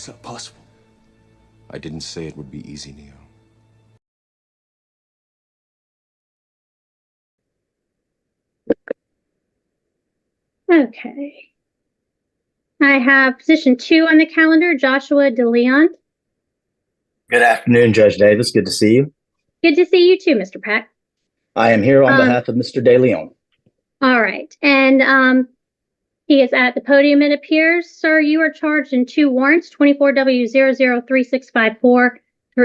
It's not possible. I didn't say it would be easy, Neo. Okay. I have position 2 on the calendar, Joshua DeLeon. Good afternoon, Judge Davis. Good to see you. Good to see you too, Mr. Pack. I am here on behalf of Mr. De Leon. All right. And he is at the podium, it appears. Sir, you are charged in 2 warrants, 24W003654.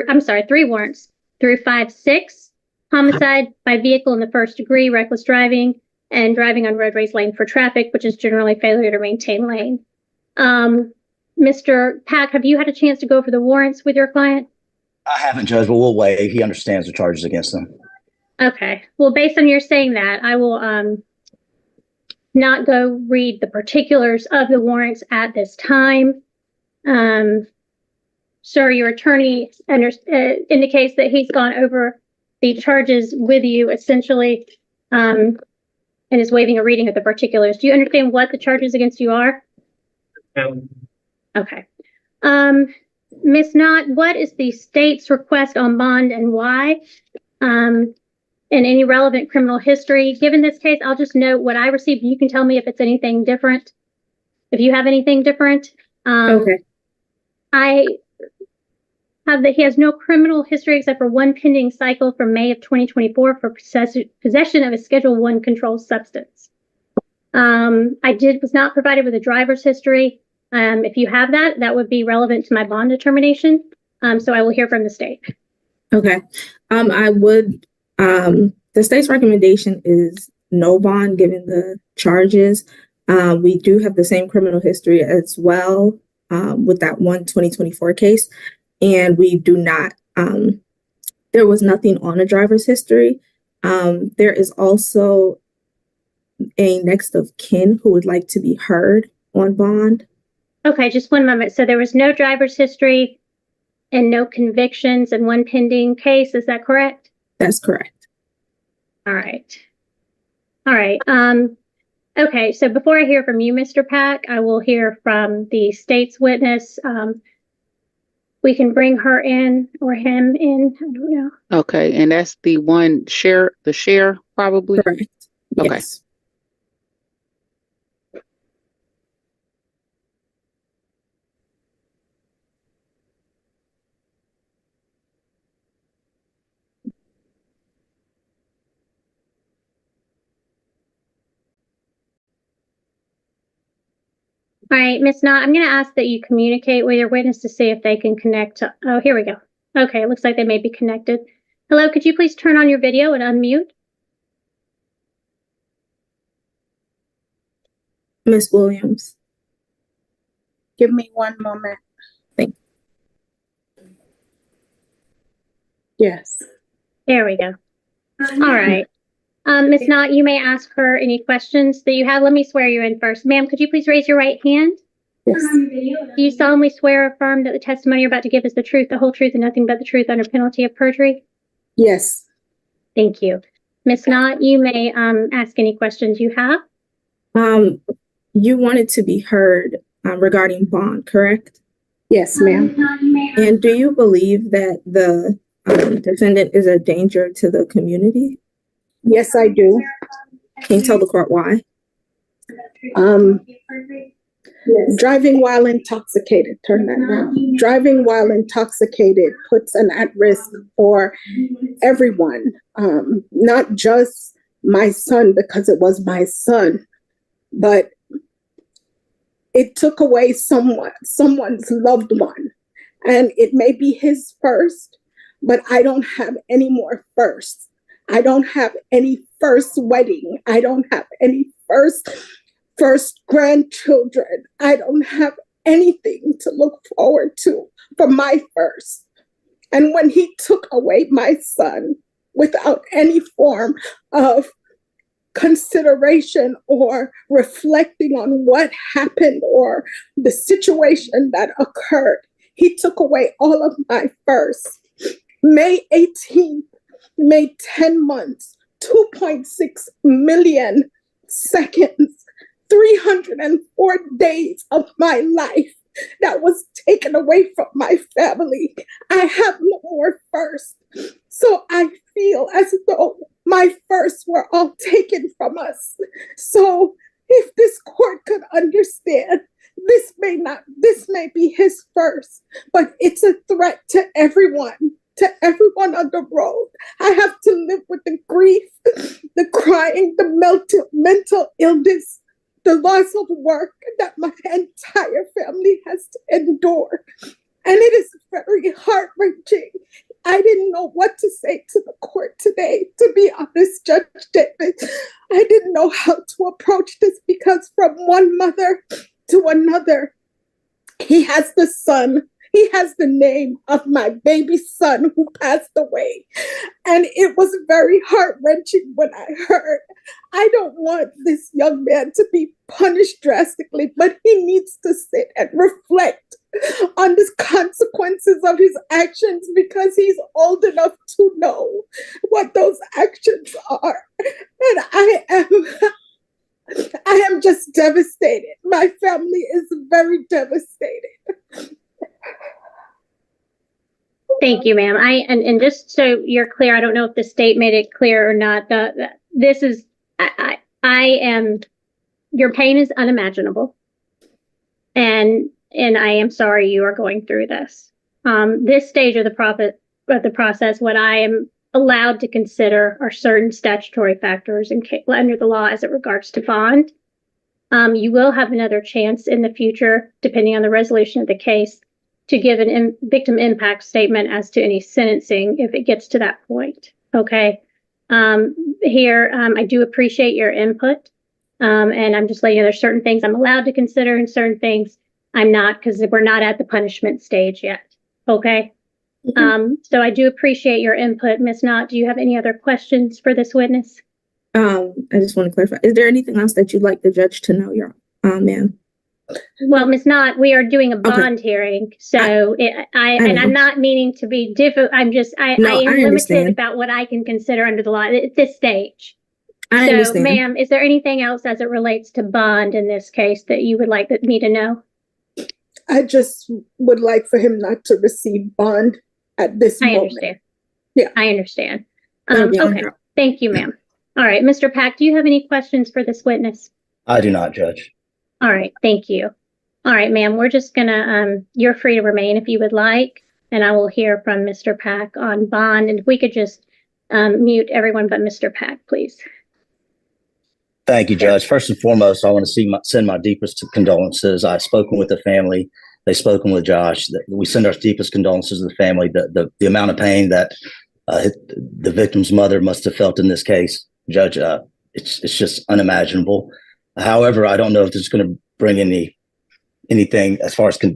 I'm sorry, 3 warrants through 56. Homicide by vehicle in the first degree, reckless driving, and driving on roadways lane for traffic, which is generally failure to maintain lane. Mr. Pack, have you had a chance to go over the warrants with your client? I haven't, Judge, but we'll wait. He understands the charges against him. Okay. Well, based on your saying that, I will not go read the particulars of the warrants at this time. Sir, your attorney indicates that he's gone over the charges with you essentially and is waiving a reading of the particulars. Do you understand what the charges against you are? Okay. Ms. Knott, what is the state's request on bond and why? And any relevant criminal history. Given this case, I'll just note what I received. You can tell me if it's anything different. If you have anything different. Okay. I have that he has no criminal history except for 1 pending cycle from May of 2024 for possession of a Schedule I controlled substance. Was not provided with a driver's history. If you have that, that would be relevant to my bond determination. So I will hear from the state. Okay. The state's recommendation is no bond given the charges. We do have the same criminal history as well with that 2024 case. And we do not, there was nothing on a driver's history. There is also a next of kin who would like to be heard on bond. Okay, just one moment. So there was no driver's history and no convictions and 1 pending case. Is that correct? That's correct. All right. All right. Okay, so before I hear from you, Mr. Pack, I will hear from the state's witness. We can bring her in or him in. I don't know. Okay, and that's the share probably? Correct. Okay. Yes. All right, Ms. Knott, I'm going to ask that you communicate with your witness to see if they can connect to, oh, here we go. Okay, it looks like they may be connected. Hello, could you please turn on your video and unmute? Ms. Williams. Give me 1 moment. Thank you. Yes. There we go. All right. Ms. Knott, you may ask her any questions that you have. Let me swear you in first. Ma'am, could you please raise your right hand? Yes. Do you solemnly swear or affirm that the testimony you're about to give is the truth, the whole truth, and nothing but the truth under penalty of perjury? Yes. Thank you. Ms. Knott, you may ask any questions you have. You wanted to be heard regarding bond, correct? Yes, ma'am. And do you believe that the defendant is a danger to the community? Yes, I do. Can you tell the court why? Driving while intoxicated, turn that down. Driving while intoxicated puts an at risk for everyone, not just my son because it was my son, but it took away someone's loved one. And it may be his first, but I don't have any more firsts. I don't have any first wedding. I don't have any first grandchildren. I don't have anything to look forward to for my first. And when he took away my son without any form of consideration or reflecting on what happened or the situation that occurred, he took away all of my first. May 18th made 10 months, 2.6 million seconds, 304 days of my life that was taken away from my family. I have no more first. So I feel as though my firsts were all taken from us. So if this court could understand, this may be his first, but it's a threat to everyone on the road. I have to live with the grief, the crying, the mental illness, the loss of work that my entire family has to endure. And it is very heart-wrenching. I didn't know what to say to the court today, to be honest, Judge David. I didn't know how to approach this because from one mother to another, he has the name of my baby son who passed away. And it was very heart-wrenching when I heard, I don't want this young man to be punished drastically, but he needs to sit and reflect on the consequences of his actions because he's old enough to know what those actions are. And I am just devastated. My family is very devastated. Thank you, ma'am. And just so you're clear, I don't know if the state made it clear or not. Your pain is unimaginable, and I am sorry you are going through this. This stage of the process, what I am allowed to consider are certain statutory factors under the law as it regards to bond. You will have another chance in the future, depending on the resolution of the case, to give a victim impact statement as to any sentencing if it gets to that point. Okay. I do appreciate your input. And I'm just letting you know there's certain things I'm allowed to consider and certain things I'm not, because we're not at the punishment stage yet. Okay. Mm-hmm. So I do appreciate your input. Ms. Knott, do you have any other questions for this witness? I just want to clarify. Is there anything else that you'd like the judge to know, ma'am? Well, Ms. Knott, we are doing a bond hearing, so I'm not meaning to be difficult. I am limited about what I can consider under the law at this stage. I understand. Ma'am, is there anything else as it relates to bond in this case that you would like me to know? I just would like for him not to receive bond at this moment. I understand. Yeah. I understand. Okay. Thank you, ma'am. All right. Mr. Pack, do you have any questions for this witness? I do not, Judge. All right. Thank you. All right, ma'am. We're just going to, you're free to remain if you would like, and I will hear from Mr. Pack on bond. And if we could just mute everyone but Mr. Pack, please. Thank you, Judge. First and foremost, I want to send my deepest condolences. I've spoken with the family. They've spoken with Josh. We send our deepest condolences to the family. The amount of pain that the victim's mother must have felt in this case, Judge, it's just unimaginable. However, I don't know if this is going to bring anything as far as how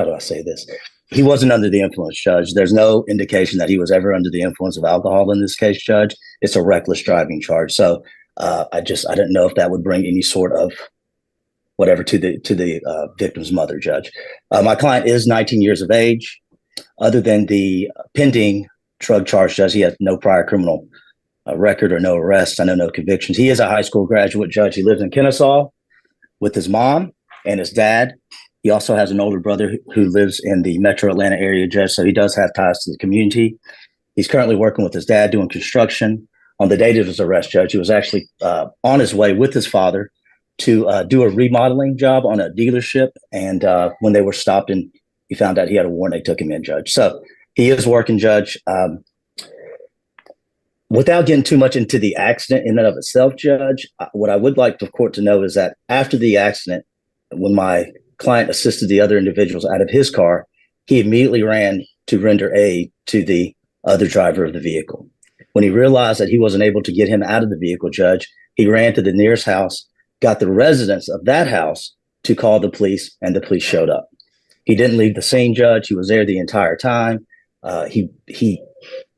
do I say this? He wasn't under the influence, Judge. There's no indication that he was ever under the influence of alcohol in this case, Judge. It's a reckless driving charge. So I didn't know if that would bring any sort of whatever to the victim's mother, Judge. My client is 19 years of age. Other than the pending drug charge, Judge, he has no prior criminal record or no arrests. I know no convictions. He is a high school graduate, Judge. He lives in Kennesaw with his mom and his dad. He also has an older brother who lives in the metro Atlanta area, Judge, so he does have ties to the community. He's currently working with his dad doing construction. On the date of his arrest, Judge, he was actually on his way with his father to do a remodeling job on a dealership. And when they were stopped and he found out he had a warrant, they took him in, Judge. So he is working, Judge. Without getting too much into the accident in and of itself, Judge, what I would like the court to know is that after the accident, when my client assisted the other individuals out of his car, he immediately ran to render aid to the other driver of the vehicle. When he realized that he wasn't able to get him out of the vehicle, Judge, he ran to the nearest house, got the residents of that house to call the police, and the police showed up. He didn't leave the scene, Judge. He was there the entire time. He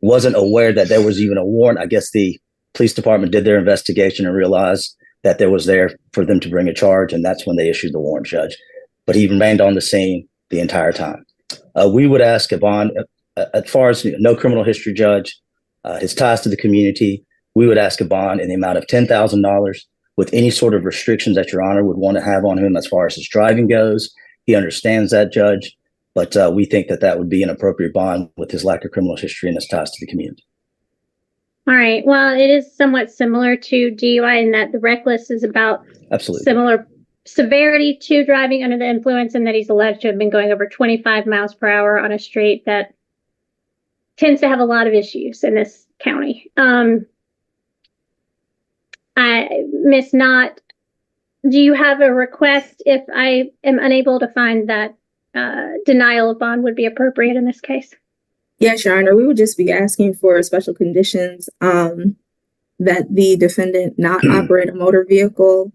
wasn't aware that there was even a warrant. I guess the police department did their investigation and realized that there was there for them to bring a charge, and that's when they issued the warrant, Judge. But he remained on the scene the entire time. We would ask a bond, as far as no criminal history, Judge, his ties to the community, we would ask a bond in the amount of $10,000 with any sort of restrictions that Your Honor would want to have on him as far as his driving goes. He understands that, Judge, but we think that that would be an appropriate bond with his lack of criminal history and his ties to the community. All right. Well, it is somewhat similar to DUI in that the reckless is about Absolutely. similar severity to driving under the influence, and that he's alleged to have been going over 25 miles per hour on a street that tends to have a lot of issues in this county. Miss Knott, do you have a request if I am unable to find that denial of bond would be appropriate in this case? Yes, Your Honor, we would just be asking for special conditions that the defendant not operate a motor vehicle,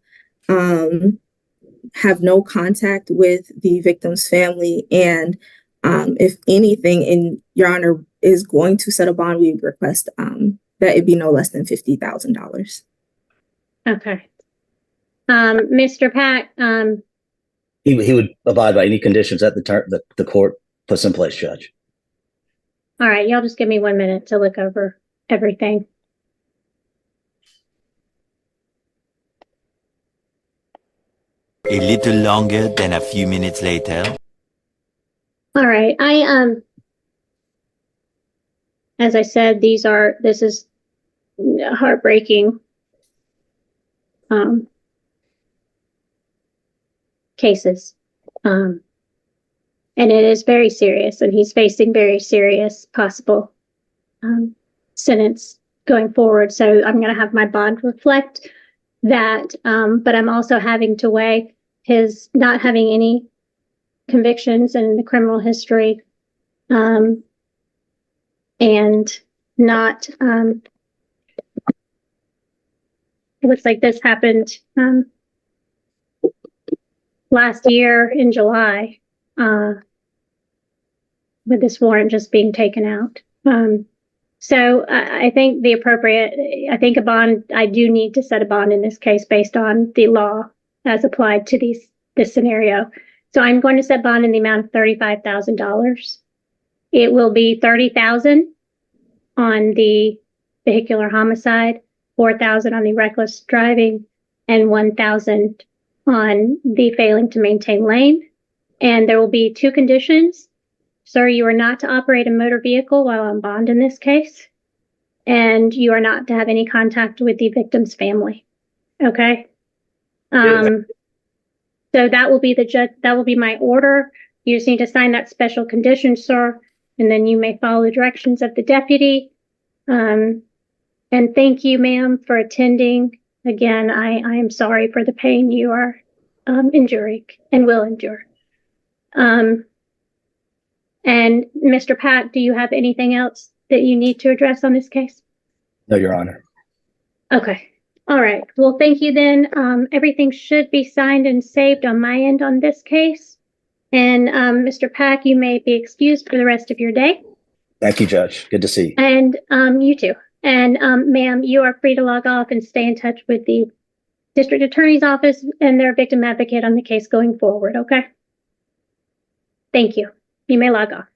have no contact with the victim's family, and if anything, and Your Honor is going to set a bond, we would request that it be no less than $50,000. Okay. Mr. Pack, He would abide by any conditions that the court puts in place, Judge. all right, y'all just give me 1 minute to look over everything. A little longer than a few minutes later. All right, as I said, this is heartbreaking cases. And it is very serious, and he's facing very serious possible sentence going forward. So I'm going to have my bond reflect that, but I'm also having to weigh his not having any convictions in the criminal history, and not, it looks like this happened last year in July, with this warrant just being taken out. So I think I do need to set a bond in this case based on the law as applied to this scenario. So I'm going to set bond in the amount of $35,000. It will be $30,000 on the vehicular homicide, $4,000 on the reckless driving, and $1,000 on the failing to maintain lane. And there will be 2 conditions. Sir, you are not to operate a motor vehicle while on bond in this case, and you are not to have any contact with the victim's family. Okay. So that will be that will be my order. You just need to sign that special condition, sir, and then you may follow the directions of the deputy. And thank you, ma'am, for attending. Again, I am sorry for the pain you are enduring and will endure. And Mr. Pack, do you have anything else that you need to address on this case? No, Your Honor. Okay. All right. Well, thank you then. Everything should be signed and saved on my end on this case. And Mr. Pack, you may be excused for the rest of your day. Thank you, Judge. Good to see you. And you too. And ma'am, you are free to log off and stay in touch with the district attorney's office and their victim advocate on the case going forward. Okay. Thank you. You may log off.